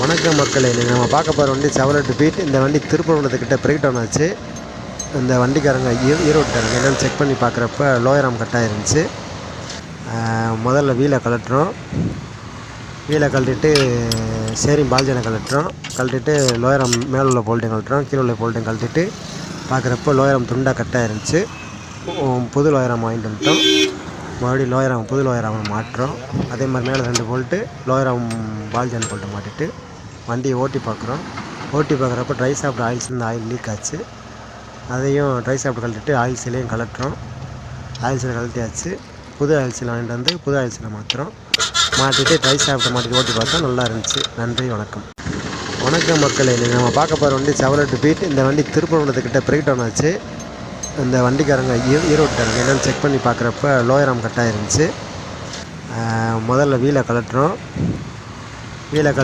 வணக்கம் மக்களே, இன்றைக்கி நம்ம பார்க்க போகிற வண்டி செவலட் பீட். இந்த வண்டி திருப்பரங்குன்றத்துக்கிட்ட பிரேக் டவுன் ஆச்சு. இந்த வண்டிக்காரங்க ஈரோட்டுக்காரங்க என்னென்னு செக் பண்ணி பார்க்குறப்ப லோயராம் கட்டாக இருந்துச்சு. முதல்ல வீலை கழட்டுறோம். வீலை கழட்டிட்டு ஸ்டேரிங் பால்ஜனை கழட்டிட்டு லோயராம் மேலே உள்ள போல்ட்டையும் கழட்டுறோம், கீழே உள்ள போல்ட்டையும் கழட்டிட்டு பார்க்குறப்ப லோயராம் துண்டாக கட்டாக இருந்துச்சு. புது லோயராம் வாங்கிட்டு வந்துட்டோம். மறுபடியும் புது லோயராம் மாட்டுறோம். அதே மாதிரி மேலே 2 போல்ட்டு லோயராம் பால்ஜன் போல்ட்டு மாட்டிட்டு வண்டியை ஓட்டி பார்க்குறப்ப ட்ரை சாஃப்ட் ஆயில்ஸ்லேருந்து ஆயில் லீக் ஆச்சு. அதையும் ட்ரை சாஃப்ட் கழட்டிட்டு ஆயில் சீலையும் கழட்டுறோம். ஆயில் சீலை கழட்டியாச்சு. புது ஆயில் சீலை வாங்கிட்டு வந்து புது ஆயில் சீலை மாட்டிட்டு ட்ரை சாஃப்ட்டை மாட்டிட்டு ஓட்டி பார்த்தா நல்லா இருந்துச்சு. நன்றி, வணக்கம். வணக்கம் மக்களே, இன்றைக்கி நம்ம பார்க்க போகிற வண்டி செவலட் பீட். இந்த வண்டி திருப்பரங்குன்றத்துக்கிட்ட பிரேக் டவுன் ஆச்சு. இந்த வண்டிக்காரங்க ஈரோட்டுக்காரங்க என்னென்னு செக் பண்ணி பார்க்குறப்ப லோயராம் கட்டாக இருந்துச்சு. முதல்ல வீலை கழட்டுறோம்.